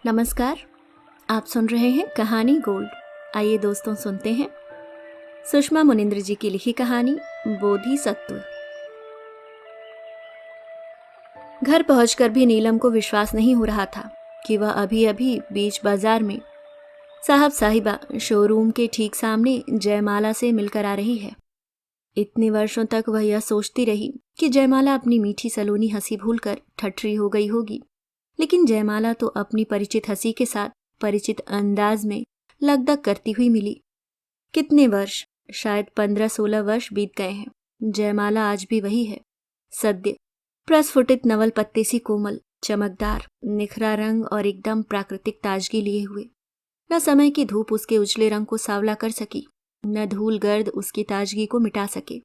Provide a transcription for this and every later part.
नमस्कार। आप सुन रहे हैं कहानी गोल्ड। आइए दोस्तों सुनते हैं सुषमा मुनिंद्र जी की लिखी कहानी बोधिसत्व। घर पहुंचकर भी नीलम को विश्वास नहीं हो रहा था कि वह अभी अभी बीच बाजार में साहब साहिबा शोरूम के ठीक सामने जयमाला से मिलकर आ रही है। इतने वर्षों तक वह यह सोचती रही कि जयमाला अपनी मीठी सलोनी हंसी भूलकर ठट्ठी हो गई होगी, लेकिन जयमाला तो अपनी परिचित हंसी के साथ परिचित अंदाज में लगदग करती हुई मिली। कितने वर्ष, शायद 15-16 वर्ष बीत गए हैं। जयमाला आज भी वही है, सद्य प्रस्फुटित नवल पत्ते सी कोमल, चमकदार, निखरा रंग और एकदम प्राकृतिक ताजगी लिए हुए। न समय की धूप उसके उजले रंग को सांवला कर सकी, न धूल गर्द उसकी ताजगी को मिटा सके,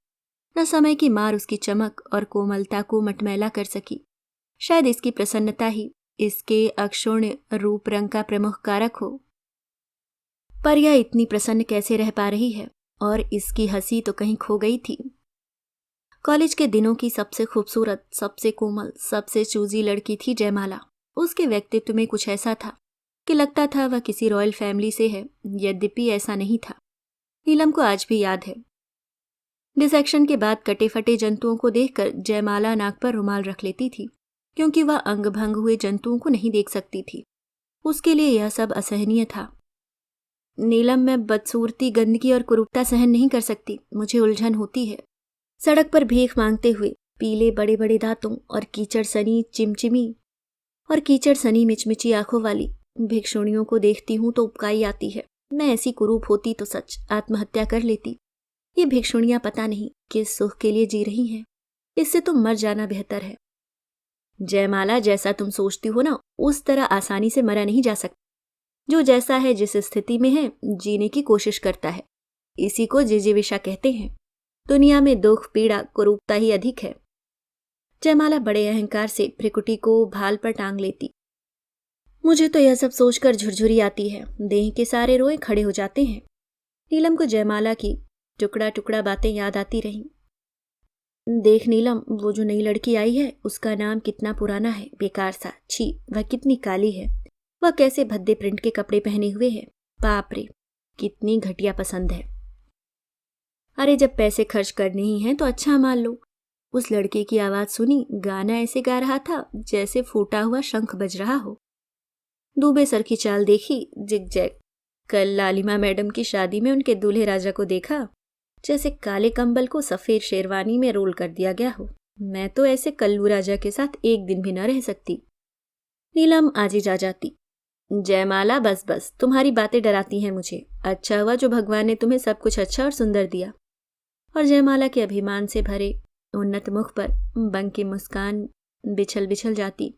न समय की मार उसकी चमक और कोमलता को मटमैला कर सकी। शायद इसकी प्रसन्नता ही इसके अक्षुण्ण रूप रंग का प्रमुख कारक हो। पर यह इतनी प्रसन्न कैसे रह पा रही है? और इसकी हंसी तो कहीं खो गई थी। कॉलेज के दिनों की सबसे खूबसूरत, सबसे कोमल, सबसे चूजी लड़की थी जयमाला। उसके व्यक्तित्व में कुछ ऐसा था कि लगता था वह किसी रॉयल फैमिली से है, यद्यपि ऐसा नहीं था। नीलम को आज भी याद है, डिसेक्शन के बाद कटे फटे जंतुओं को देखकर जयमाला नाक पर रुमाल रख लेती थी, क्योंकि वह अंग भंग हुए जंतुओं को नहीं देख सकती थी। उसके लिए यह सब असहनीय था। नीलम, मैं बदसूरती, गंदगी और कुरूपता सहन नहीं कर सकती। मुझे उलझन होती है। सड़क पर भीख मांगते हुए पीले बड़े बड़े दांतों और कीचड़ सनी मिचमिची आंखों वाली भिक्षुणियों को देखती हूँ तो उपकाई आती है। मैं ऐसी कुरूप होती तो सच आत्महत्या कर लेती। ये भिक्षुणियां पता नहीं किस सुख के लिए जी रही हैं। इससे तो मर जाना बेहतर है। जयमाला, जैसा तुम सोचती हो ना, उस तरह आसानी से मरा नहीं जा सकता। जो जैसा है, जिस स्थिति में है, जीने की कोशिश करता है। इसी को जिजीविषा कहते हैं। दुनिया में दुख, पीड़ा, कुरूपता ही अधिक है। जयमाला बड़े अहंकार से भ्रिकुटी को भाल पर टांग लेती। मुझे तो यह सब सोचकर झुरझुरी आती है। देह के सारे रोए खड़े हो जाते हैं। नीलम को जयमाला की टुकड़ा टुकड़ा बातें याद आती रहीं। देख नीलम, वो जो नई लड़की आई है, उसका नाम कितना पुराना है, बेकार सा। छी, वह कितनी काली है। वह कैसे भद्दे प्रिंट के कपड़े पहने हुए है। बाप रे, कितनी घटिया पसंद है। अरे, जब पैसे खर्च करने ही हैं तो अच्छा मान लो। उस लड़के की आवाज सुनी, गाना ऐसे गा रहा था जैसे फूटा हुआ शंख बज रहा हो। दूबे सर की चाल देखी, जिग जैग। कल लालिमा मैडम की शादी में उनके दूल्हे राजा को देखा, जैसे काले कंबल को सफेद शेरवानी में रोल कर दिया गया हो। मैं तो ऐसे कल्लू राजा के साथ एक दिन भी न रह सकती। नीलम आज ही जा जाती। जयमाला, बस बस, तुम्हारी बातें डराती हैं मुझे। अच्छा हुआ जो भगवान ने तुम्हें सब कुछ अच्छा और सुंदर दिया। और जयमाला के अभिमान से भरे उन्नत मुख पर बंग की मुस्कान बिछल बिछल जाती।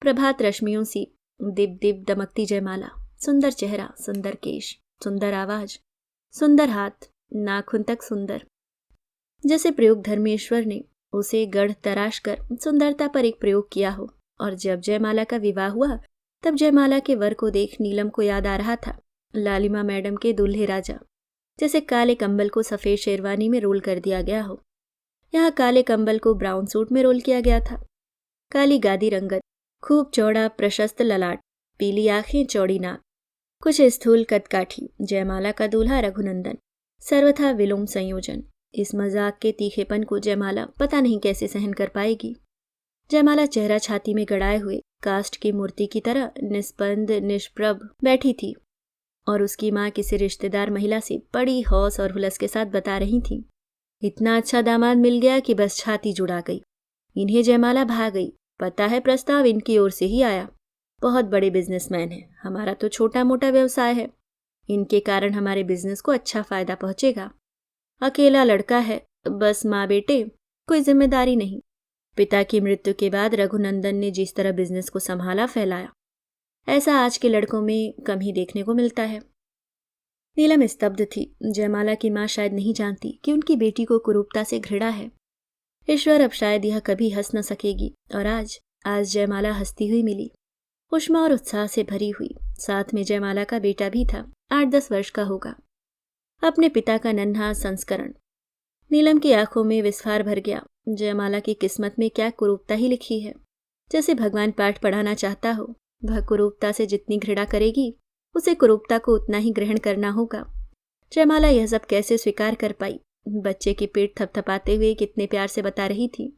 प्रभात रश्मियों सी दिप दिप दमकती जयमाला। सुंदर चेहरा, सुंदर केश, सुंदर आवाज, सुंदर हाथ, नाखून तक सुंदर। जैसे प्रयोग धर्मेश्वर ने उसे गढ़ तराश कर सुंदरता पर एक प्रयोग किया हो। और जब जयमाला का विवाह हुआ, तब जयमाला के वर को देख नीलम को याद आ रहा था लालिमा मैडम के दूल्हे राजा, जैसे काले कंबल को सफेद शेरवानी में रोल कर दिया गया हो। यहाँ काले कंबल को ब्राउन सूट में रोल किया गया था। काली गादी रंगत, खूब चौड़ा प्रशस्त ललाट, पीली आंखें, चौड़ी नाक, कुछ स्थूल कदकाठी। जयमाला का दूल्हा रघुनंदन, सर्वथा विलोम संयोजन। इस मजाक के तीखेपन को जयमाला पता नहीं कैसे सहन कर पाएगी। जयमाला चेहरा छाती में गड़ाए हुए कास्ट की मूर्ति की तरह निस्पंद निष्प्रभ बैठी थी, और उसकी माँ किसी रिश्तेदार महिला से बड़ी हौस और हुलस के साथ बता रही थी, इतना अच्छा दामाद मिल गया कि बस छाती जुड़ा गई। इन्हें जयमाला भा गई। पता है, प्रस्ताव इनकी ओर से ही आया। बहुत बड़े बिजनेसमैन हैं। हमारा तो छोटा मोटा व्यवसाय है। इनके कारण हमारे बिजनेस को अच्छा फायदा पहुंचेगा। अकेला लड़का है, बस माँ बेटे, कोई जिम्मेदारी नहीं। पिता की मृत्यु के बाद रघुनंदन ने जिस तरह बिजनेस को संभाला फैलाया, ऐसा आज के लड़कों में कम ही देखने को मिलता है। नीलम स्तब्ध थी। जयमाला की माँ शायद नहीं जानती कि उनकी बेटी को कुरूपता से घृणा है। ईश्वर, अब शायद यह कभी हंस न सकेगी। और आज जयमाला हंसती हुई मिली, उष्मा और उत्साह से भरी हुई। साथ में जयमाला का बेटा भी था, 8-10 वर्ष का होगा। अपने पिता का नन्हा संस्करण। नीलम की आंखों में विस्फार भर गया। जयमाला की किस्मत में क्या कुरूपता ही लिखी है। जैसे भगवान पाठ पढ़ाना चाहता हो वह कुरूपता से जितनी घृणा करेगी, उसे कुरूपता को उतना ही ग्रहण करना होगा। जयमाला यह सब कैसे स्वीकार कर पाई? बच्चे की पीठ थपथपाते हुए कितने प्यार से बता रही थी,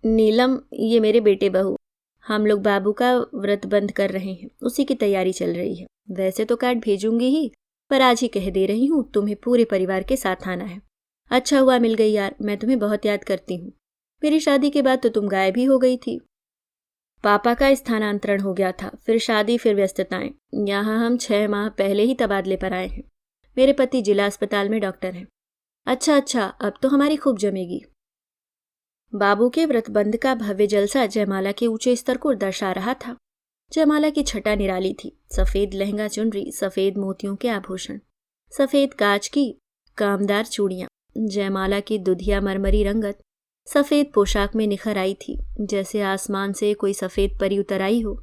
नीलम, ये मेरे बेटे बहू, हम लोग बाबू का व्रत बंद कर रहे हैं, उसी की तैयारी चल रही है। वैसे तो कार्ड भेजूंगी ही, पर आज ही कह दे रही हूँ, तुम्हें पूरे परिवार के साथ आना है। अच्छा हुआ मिल गई यार, मैं तुम्हें बहुत याद करती हूँ। मेरी शादी के बाद तो तुम गायब ही हो गई थी। पापा का स्थानांतरण हो गया था, फिर शादी, फिर व्यस्तताएं। यहाँ हम 6 माह पहले ही तबादले पर आए हैं। मेरे पति जिला अस्पताल में डॉक्टर हैं। अच्छा अच्छा, अब तो हमारी खूब जमेगी। बाबू के व्रतबंध का भव्य जलसा जयमाला के ऊंचे स्तर को दर्शा रहा था। जयमाला की छटा निराली थी। सफेद लहंगा चुनरी, सफेद मोतियों के आभूषण, सफेद कांच की कामदार चूड़ियां। जयमाला की दुधिया मरमरी रंगत सफेद पोशाक में निखर आई थी, जैसे आसमान से कोई सफेद परी उतर आई हो।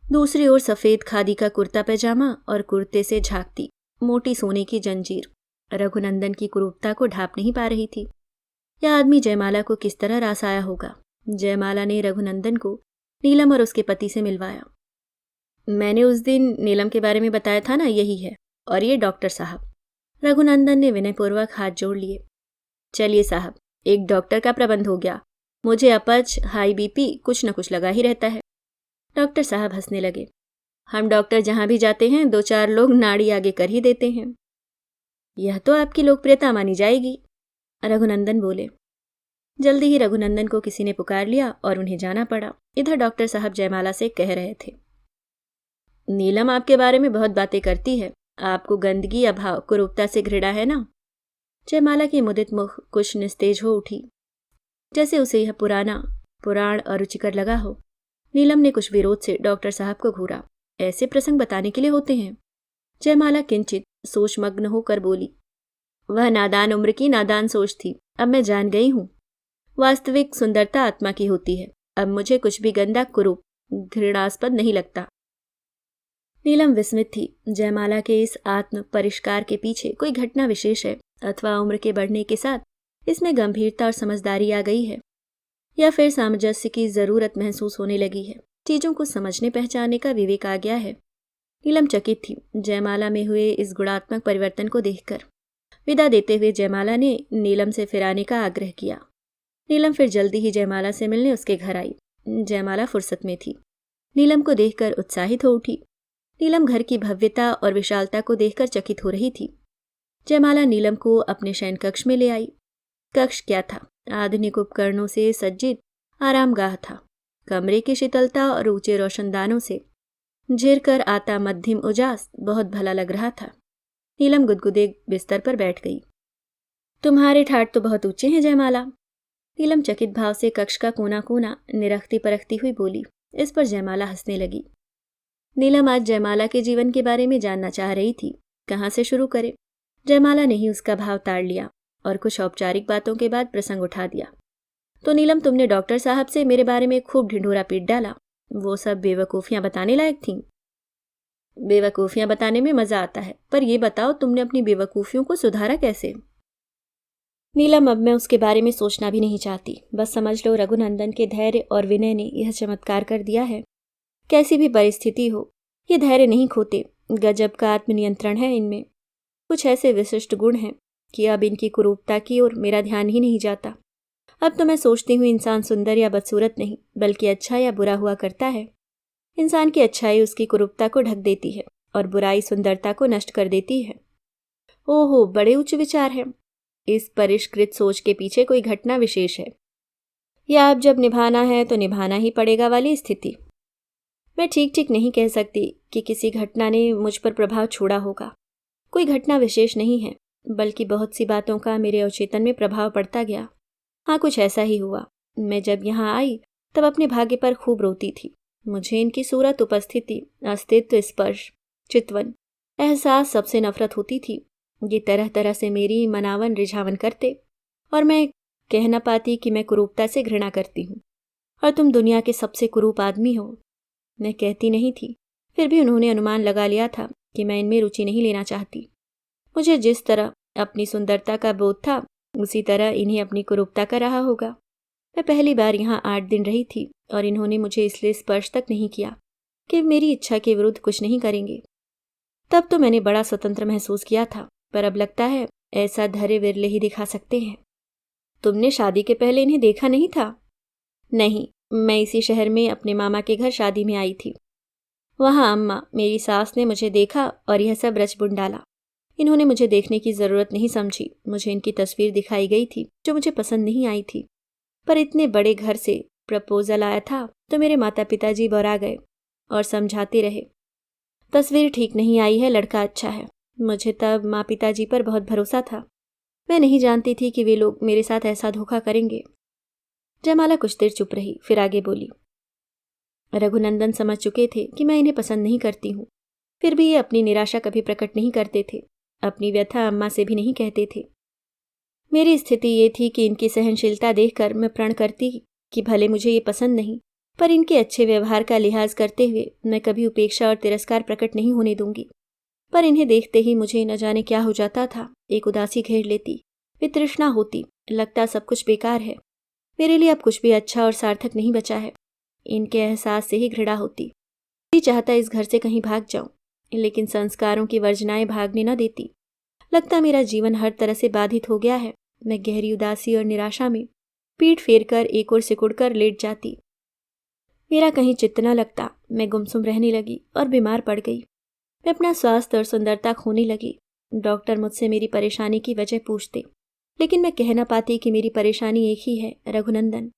दूसरी ओर सफेद खादी का कुर्ता पैजामा और कुर्ते से झांकती मोटी सोने की जंजीर रघुनंदन की कुरूपता को ढांप नहीं पा रही थी। यह आदमी जयमाला को किस तरह रास आया होगा? जयमाला ने रघुनंदन को नीलम और उसके पति से मिलवाया। मैंने उस दिन नीलम के बारे में बताया था ना, यही है, और ये डॉक्टर साहब। रघुनंदन ने विनयपूर्वक हाथ जोड़ लिए। चलिए साहब, एक डॉक्टर का प्रबंध हो गया। मुझे अपच, हाई बीपी कुछ न कुछ लगा ही रहता है। डॉक्टर साहब हंसने लगे। हम डॉक्टर जहां भी जाते हैं 2-4 लोग नाड़ी आगे कर ही देते हैं। यह तो आपकी लोकप्रियता मानी जाएगी, रघुनंदन बोले। जल्दी ही रघुनंदन को किसी ने पुकार लिया और उन्हें जाना पड़ा। इधर डॉक्टर साहब जयमाला से कह रहे थे, नीलम आपके बारे में बहुत बातें करती है। आपको गंदगी, अभाव, कुरूपता से घृणा है ना? जयमाला की मुदित मुख कुछ निस्तेज हो उठी, जैसे उसे यह पुराण अरुचिकर लगा हो। नीलम ने कुछ विरोध से डॉक्टर साहब को घूरा। ऐसे प्रसंग बताने के लिए होते हैं? जयमाला किंचित सोचमग्न होकर बोली, वह नादान उम्र की नादान सोच थी। अब मैं जान गई हूं, वास्तविक सुंदरता आत्मा की होती है। अब मुझे कुछ भी गंदा, कुरूप, घृणास्पद नहीं लगता। नीलम विस्मित थी। जयमाला के इस आत्म परिष्कार के पीछे कोई घटना विशेष है, अथवा उम्र के बढ़ने के साथ इसमें गंभीरता और समझदारी आ गई है, या फिर सामंजस्य की जरूरत महसूस होने लगी है। चीजों को समझने पहचानने का विवेक आ गया है। नीलम चकित थी जयमाला में हुए इस गुणात्मक परिवर्तन को देखकर। विदा देते हुए जयमाला ने नीलम से फिर आने का आग्रह किया। नीलम फिर जल्दी ही जयमाला से मिलने उसके घर आई। जयमाला फुर्सत में थी। नीलम को देखकर उत्साहित हो उठी। नीलम घर की भव्यता और विशालता को देखकर चकित हो रही थी। जयमाला नीलम को अपने शयन कक्ष में ले आई। कक्ष क्या था? आधुनिक उपकरणों से सज्जित आरामगाह था। कमरे की शीतलता और ऊंचे रोशनदानों से झिर कर आता मध्यम उजास बहुत भला लग रहा था। नीलम गुदगुदे बिस्तर पर बैठ गई। तुम्हारे ठाठ तो बहुत ऊंचे हैं जयमाला। नीलम चकित भाव से कक्ष का कोना कोना निरखती परखती हुई बोली। इस पर जयमाला हंसने लगी। नीलम आज जयमाला के जीवन के बारे में जानना चाह रही थी। कहाँ से शुरू करे? जयमाला ने ही उसका भाव ताड़ लिया और कुछ औपचारिक बातों के बाद प्रसंग उठा दिया। तो नीलम, तुमने डॉक्टर साहब से मेरे बारे में खूब ढिंढोरा पीट डाला। वो सब बेवकूफियां बताने लायक थीं। बेवकूफियां बताने में मजा आता है, पर यह बताओ तुमने अपनी बेवकूफियों को सुधारा कैसे? नीलम, अब मैं उसके बारे में सोचना भी नहीं चाहती। बस समझ लो, रघुनंदन के धैर्य और विनय ने यह चमत्कार कर दिया है। कैसी भी परिस्थिति हो, ये धैर्य नहीं खोते। गजब का आत्मनियंत्रण है इनमें। कुछ ऐसे विशिष्ट गुण हैं कि अब इनकी कुरूपता की ओर मेरा ध्यान ही नहीं जाता। अब तो मैं सोचती हूँ इंसान सुंदर या बदसूरत नहीं, बल्कि अच्छा या बुरा हुआ करता है। इंसान की अच्छाई उसकी कुरूपता को ढक देती है और बुराई सुंदरता को नष्ट कर देती है। ओहो, बड़े उच्च विचार हैं। इस परिष्कृत सोच के पीछे कोई घटना विशेष है, या अब जब निभाना है तो निभाना ही पड़ेगा वाली स्थिति? मैं ठीक ठीक नहीं कह सकती कि किसी घटना ने मुझ पर प्रभाव छोड़ा होगा। कोई घटना विशेष नहीं है, बल्कि बहुत सी बातों का मेरे अवचेतन में प्रभाव पड़ता गया। हाँ, कुछ ऐसा ही हुआ। मैं जब यहाँ आई तब अपने भाग्य पर खूब रोती थी। मुझे इनकी सूरत, उपस्थिति, अस्तित्व, स्पर्श, चितवन, एहसास सबसे नफरत होती थी। ये तरह तरह से मेरी मनावन रिझावन करते और मैं कह न पाती कि मैं कुरूपता से घृणा करती हूँ और तुम दुनिया के सबसे कुरूप आदमी हो। मैं कहती नहीं थी, फिर भी उन्होंने अनुमान लगा लिया था कि मैं इनमें रुचि नहीं लेना चाहती। मुझे जिस तरह अपनी सुंदरता का बोध था, उसी तरह इन्हें अपनी कुरूपता का रहा होगा। मैं पहली बार यहाँ 8 दिन रही थी और इन्होंने मुझे इसलिए स्पर्श तक नहीं किया कि मेरी इच्छा के विरुद्ध कुछ नहीं करेंगे। तब तो मैंने बड़ा स्वतंत्र महसूस किया था, पर अब लगता है ऐसा धैर्य विरले ही दिखा सकते हैं। तुमने शादी के पहले इन्हें देखा नहीं था? नहीं, मैं इसी शहर में अपने मामा के घर शादी में आई थी। वहाँ अम्मा, मेरी सास ने मुझे देखा और यह सब रचबुन डाला। इन्होंने मुझे देखने की ज़रूरत नहीं समझी। मुझे इनकी तस्वीर दिखाई गई थी जो मुझे पसंद नहीं आई थी, पर इतने बड़े घर से प्रपोजल आया था तो मेरे माता पिताजी बौरा गए और समझाते रहे, तस्वीर ठीक नहीं आई है, लड़का अच्छा है। मुझे तब माँ पिताजी पर बहुत भरोसा था। मैं नहीं जानती थी कि वे लोग मेरे साथ ऐसा धोखा करेंगे। जयमाला कुछ देर चुप रही, फिर आगे बोली। रघुनंदन समझ चुके थे कि मैं इन्हें पसंद नहीं करती हूँ, फिर भी ये अपनी निराशा कभी प्रकट नहीं करते थे, अपनी व्यथा अम्मा से भी नहीं कहते थे। मेरी स्थिति ये थी कि इनकी सहनशीलता देखकर मैं प्रण करती कि भले मुझे ये पसंद नहीं, पर इनके अच्छे व्यवहार का लिहाज करते हुए मैं कभी उपेक्षा और तिरस्कार प्रकट नहीं होने दूंगी। पर इन्हें देखते ही मुझे न जाने क्या हो जाता था। एक उदासी घेर लेती, वितृष्णा होती, लगता सब कुछ बेकार है, मेरे लिए अब कुछ भी अच्छा और सार्थक नहीं बचा है। इनके एहसास से ही घृणा होती। जी चाहता इस घर से कहीं भाग जाऊं, लेकिन संस्कारों की वर्जनाएं भागने न देती। लगता मेरा जीवन हर तरह से बाधित हो गया है। मैं गहरी उदासी और निराशा में पीठ फेर कर एक ओर सिकुड़ कर लेट जाती। मेरा कहीं चित्त न लगता। मैं गुमसुम रहने लगी और बीमार पड़ गई। मैं अपना स्वास्थ्य और सुंदरता खोने लगी। डॉक्टर मुझसे मेरी परेशानी की वजह पूछते, लेकिन मैं कह न पाती कि मेरी परेशानी एक ही है, रघुनंदन।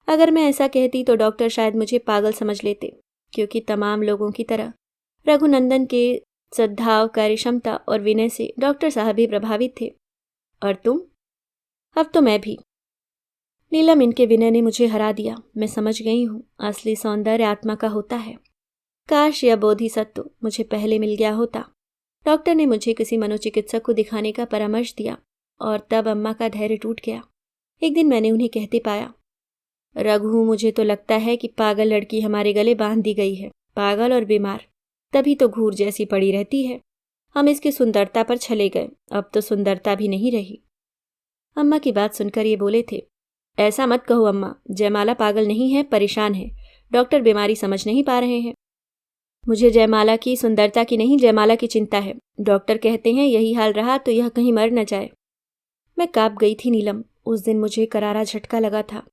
अगर मैं ऐसा कहती तो डॉक्टर शायद मुझे पागल समझ लेते, क्योंकि तमाम लोगों की तरह रघुनंदन के सद्भाव, कार्यक्षमता और विनय से डॉक्टर साहब भी प्रभावित थे। और तुम? अब तो मैं भी। नीलम, इनके विनय ने मुझे हरा दिया। मैं समझ गई हूँ, असली सौंदर्य आत्मा का होता है। काश यह बोधिसत्व मुझे पहले मिल गया होता। डॉक्टर ने मुझे किसी मनोचिकित्सक को दिखाने का परामर्श दिया और तब अम्मा का धैर्य टूट गया। एक दिन मैंने उन्हें कहते पाया, रघु, मुझे तो लगता है कि पागल लड़की हमारे गले बांध दी गई है। पागल और बीमार, तभी तो घूर जैसी पड़ी रहती है। हम इसकी सुंदरता पर छले गए, अब तो सुंदरता भी नहीं रही। अम्मा की बात सुनकर ये बोले थे, ऐसा मत कहो अम्मा, जयमाला पागल नहीं है, परेशान है। डॉक्टर बीमारी समझ नहीं पा रहे हैं। मुझे जयमाला की सुंदरता की नहीं, जयमाला की चिंता है। डॉक्टर कहते हैं यही हाल रहा तो यह कहीं मर न जाए। मैं कांप गई थी नीलम। उस दिन मुझे करारा झटका लगा था।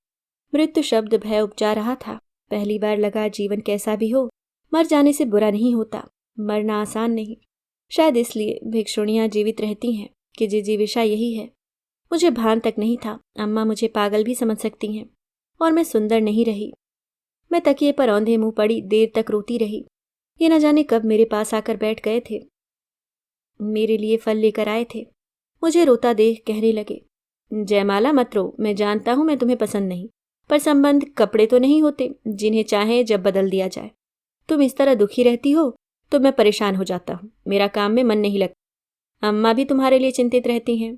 मृत्यु शब्द भय उपजा रहा था। पहली बार लगा जीवन कैसा भी हो, मर जाने से बुरा नहीं होता। मरना आसान नहीं। शायद इसलिए भिक्षुणियां जीवित रहती हैं कि जिजीविषा यही है। मुझे भान तक नहीं था अम्मा मुझे पागल भी समझ सकती हैं। और मैं सुंदर नहीं रही। मैं तकिए पर औंधे मुंह पड़ी देर तक रोती रही। ये न जाने कब मेरे पास आकर बैठ गए थे, मेरे लिए फल लेकर आए थे। मुझे रोता देख कहने लगे, जयमाला मत रो, मैं जानता हूं मैं तुम्हें पसंद नहीं, पर संबंध कपड़े तो नहीं होते जिन्हें चाहे जब बदल दिया जाए। तुम इस तरह दुखी रहती हो तो मैं परेशान हो जाता हूँ। मेरा काम में मन नहीं लगता। अम्मा भी तुम्हारे लिए चिंतित रहती हैं।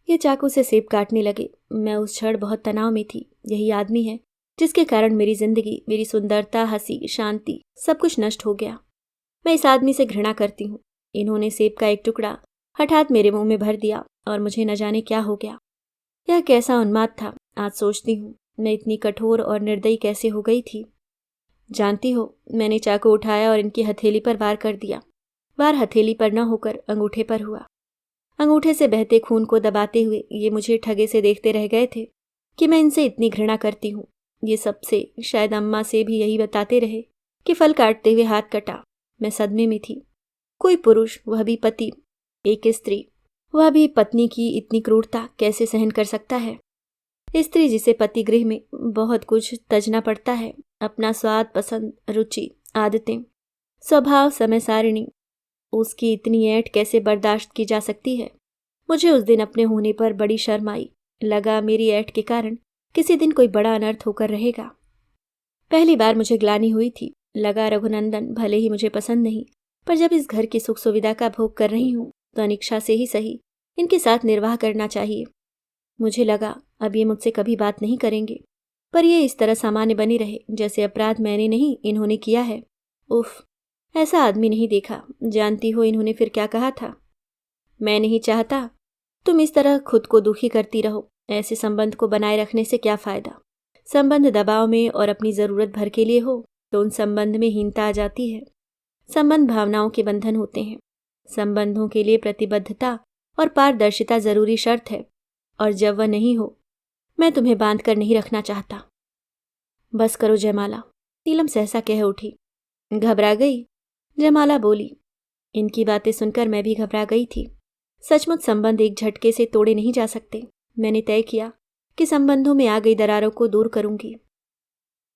ये चाकू से सेब काटने लगे। मैं उस क्षण बहुत तनाव में थी। यही आदमी है जिसके कारण मेरी जिंदगी, मेरी सुंदरता, हंसी, शांति, सब कुछ नष्ट हो गया। मैं इस आदमी से घृणा करती हूँ। इन्होंने सेब का एक टुकड़ा हठात मेरे मुंह में भर दिया और मुझे न जाने क्या हो गया। यह कैसा उन्माद था। आज सोचती हूँ मैं इतनी कठोर और निर्दयी कैसे हो गई थी। जानती हो, मैंने चाकू उठाया और इनकी हथेली पर वार कर दिया। वार हथेली पर न होकर अंगूठे पर हुआ। अंगूठे से बहते खून को दबाते हुए ये मुझे ठगे से देखते रह गए थे कि मैं इनसे इतनी घृणा करती हूँ। ये सबसे, शायद अम्मा से भी यही बताते रहे कि फल काटते हुए हाथ कटा। मैं सदमे में थी। कोई पुरुष, वह भी पति, एक स्त्री, वह भी पत्नी की इतनी क्रूरता कैसे सहन कर सकता है। स्त्री जिसे पति गृह में बहुत कुछ तजना पड़ता है, अपना स्वाद, पसंद, रुचि, आदतें, स्वभाव, समय सारिणी, उसकी इतनी ऐंठ कैसे बर्दाश्त की जा सकती है। मुझे उस दिन अपने होने पर बड़ी शर्म आई। लगा मेरी ऐंठ के कारण किसी दिन कोई बड़ा अनर्थ होकर रहेगा। पहली बार मुझे ग्लानि हुई थी। लगा रघुनंदन भले ही मुझे पसंद नहीं, पर जब इस घर की सुख सुविधा का भोग कर रही हूँ तो अनिच्छा से ही सही इनके साथ निर्वाह करना चाहिए। मुझे लगा अब ये मुझसे कभी बात नहीं करेंगे, पर ये इस तरह सामान्य बने रहे जैसे अपराध मैंने नहीं इन्होंने किया है। उफ, ऐसा आदमी नहीं देखा। जानती हो इन्होंने फिर क्या कहा था? मैं नहीं चाहता तुम इस तरह खुद को दुखी करती रहो। ऐसे संबंध को बनाए रखने से क्या फायदा। संबंध दबाव में और अपनी जरूरत भर के लिए हो तो उन संबंध में हीनता आ जाती है। संबंध भावनाओं के बंधन होते हैं। संबंधों के लिए प्रतिबद्धता और पारदर्शिता जरूरी शर्त है, और जब वह नहीं हो, मैं तुम्हें बांध कर नहीं रखना चाहता। बस करो जयमाला, नीलम सहसा कह उठी। घबरा गई? जयमाला बोली। इनकी बातें सुनकर मैं भी घबरा गई थी। सचमुच संबंध एक झटके से तोड़े नहीं जा सकते। मैंने तय किया कि संबंधों में आ गई दरारों को दूर करूंगी।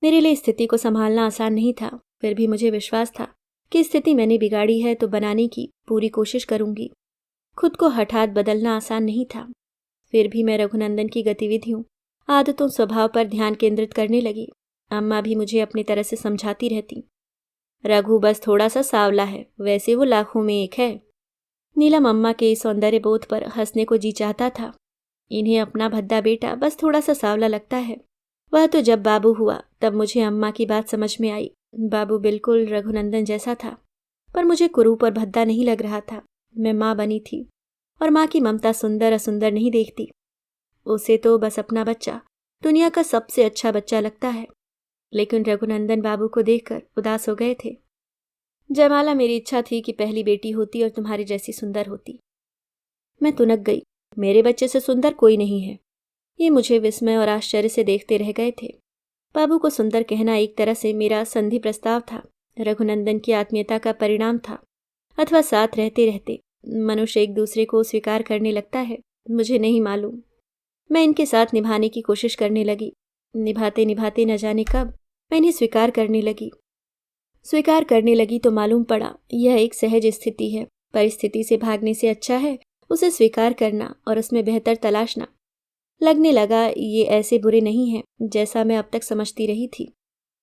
मेरे लिए स्थिति को संभालना आसान नहीं था, फिर भी मुझे विश्वास था कि स्थिति मैंने बिगाड़ी है तो बनाने की पूरी कोशिश करूंगी। खुद को हठात बदलना आसान नहीं था। फिर भी मैं रघुनंदन की गतिविधियों, आदतों, स्वभाव पर ध्यान केंद्रित करने लगी। अम्मा भी मुझे अपनी तरह से समझाती रहती। रघु बस थोड़ा सा सांवला है, वैसे वो लाखों में एक है। नीलम अम्मा के सौंदर्य बोध पर हंसने को जी चाहता था। इन्हें अपना भद्दा बेटा बस थोड़ा सा सांवला लगता है। वह तो जब बाबू हुआ तब मुझे अम्मा की बात समझ में आई। बाबू बिल्कुल रघुनंदन जैसा था, पर मुझे कुरूप और भद्दा नहीं लग रहा था। मैं माँ बनी थी, और माँ की ममता सुंदर असुंदर नहीं देखती। उसे तो बस अपना बच्चा दुनिया का सबसे अच्छा बच्चा लगता है। लेकिन रघुनंदन बाबू को देखकर उदास हो गए थे। जयमाला, मेरी इच्छा थी कि पहली बेटी होती और तुम्हारी जैसी सुंदर होती। मैं तुनक गई। मेरे बच्चे से सुंदर कोई नहीं है। ये मुझे विस्मय और आश्चर्य से देखते रह गए थे। बाबू को सुंदर कहना एक तरह से मेरा संधि प्रस्ताव था, रघुनंदन की आत्मीयता का परिणाम था। अथवा साथ रहते रहते मनुष्य एक दूसरे को स्वीकार करने लगता है, मुझे नहीं मालूम। मैं इनके साथ निभाने की कोशिश करने लगी। निभाते निभाते न जाने कब मैं इन्हें स्वीकार करने लगी। स्वीकार करने लगी तो मालूम पड़ा यह एक सहज स्थिति है। परिस्थिति से भागने से अच्छा है उसे स्वीकार करना और उसमें बेहतर तलाशना। लगने लगा ये ऐसे बुरे नहीं हैं जैसा मैं अब तक समझती रही थी।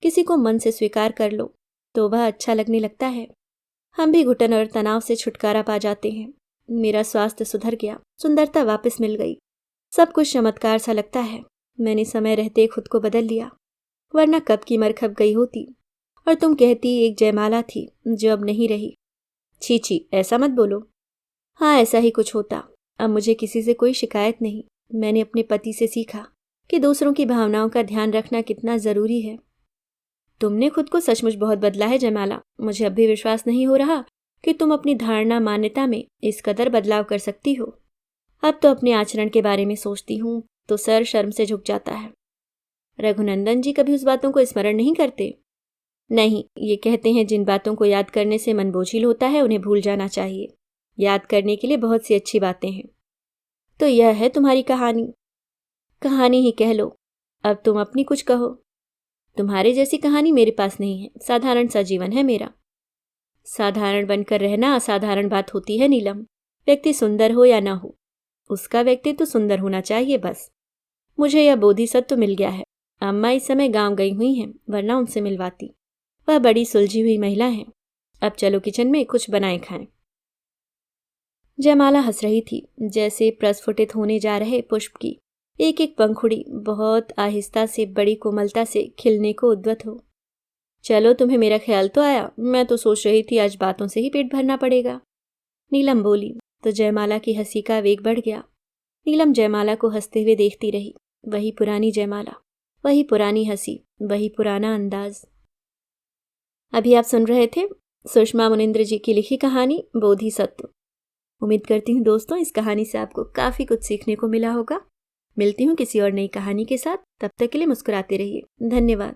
किसी को मन से स्वीकार कर लो तो वह अच्छा लगने लगता है। हम भी घुटन और तनाव से छुटकारा पा जाते हैं। मेरा स्वास्थ्य सुधर गया, सुंदरता वापस मिल गई। सब कुछ चमत्कार सा लगता है। मैंने समय रहते खुद को बदल लिया, वरना कब की मर खप गई होती। और तुम कहती एक जयमाला थी जो अब नहीं रही। छी छी, ऐसा मत बोलो। हाँ, ऐसा ही कुछ होता। अब मुझे किसी से कोई शिकायत नहीं। मैंने अपने पति से सीखा कि दूसरों की भावनाओं का ध्यान रखना कितना जरूरी है। तुमने खुद को सचमुच बहुत बदला है जयमाला। मुझे अब भी विश्वास नहीं हो रहा कि तुम अपनी धारणा मान्यता में इस कदर बदलाव कर सकती हो। अब तो अपने आचरण के बारे में सोचती हूँ तो सर शर्म से झुक जाता है। रघुनंदन जी कभी उस बातों को स्मरण नहीं करते? नहीं, ये कहते हैं जिन बातों को याद करने से मन बोझिल होता है उन्हें भूल जाना चाहिए। याद करने के लिए बहुत सी अच्छी बातें हैं। तो यह है तुम्हारी कहानी? कहानी ही कह लो। अब तुम अपनी कुछ कहो। तुम्हारे जैसी कहानी मेरे पास नहीं है। साधारण सा जीवन है मेरा। साधारण बनकर रहना असाधारण बात होती है नीलम। व्यक्ति सुंदर हो या ना हो, उसका व्यक्तित्व सुंदर होना चाहिए बस। मुझे यह बोधिसत्व मिल गया है। अम्मा इस समय गांव गई हुई हैं, वरना उनसे मिलवाती। वह बड़ी सुलझी हुई महिला हैं। अब चलो किचन में कुछ बनाए खाएं। जयमाला हंस रही थी, जैसे प्रस्फुटित होने जा रहे पुष्प की एक एक पंखुड़ी बहुत आहिस्ता से बड़ी कोमलता से खिलने को उद्यत हो। चलो, तुम्हें मेरा ख्याल तो आया। मैं तो सोच रही थी आज बातों से ही पेट भरना पड़ेगा। नीलम बोली तो जयमाला की हंसी का वेग बढ़ गया। नीलम जयमाला को हंसते हुए देखती रही। वही पुरानी जयमाला, वही पुरानी हंसी, वही पुराना अंदाज। अभी आप सुन रहे थे सुषमा मुनिंद्र जी की लिखी कहानी बोधिसत्व। उम्मीद करती हूँ दोस्तों इस कहानी से आपको काफ़ी कुछ सीखने को मिला होगा। मिलती हूँ किसी और नई कहानी के साथ। तब तक के लिए मुस्कुराते रहिए। धन्यवाद।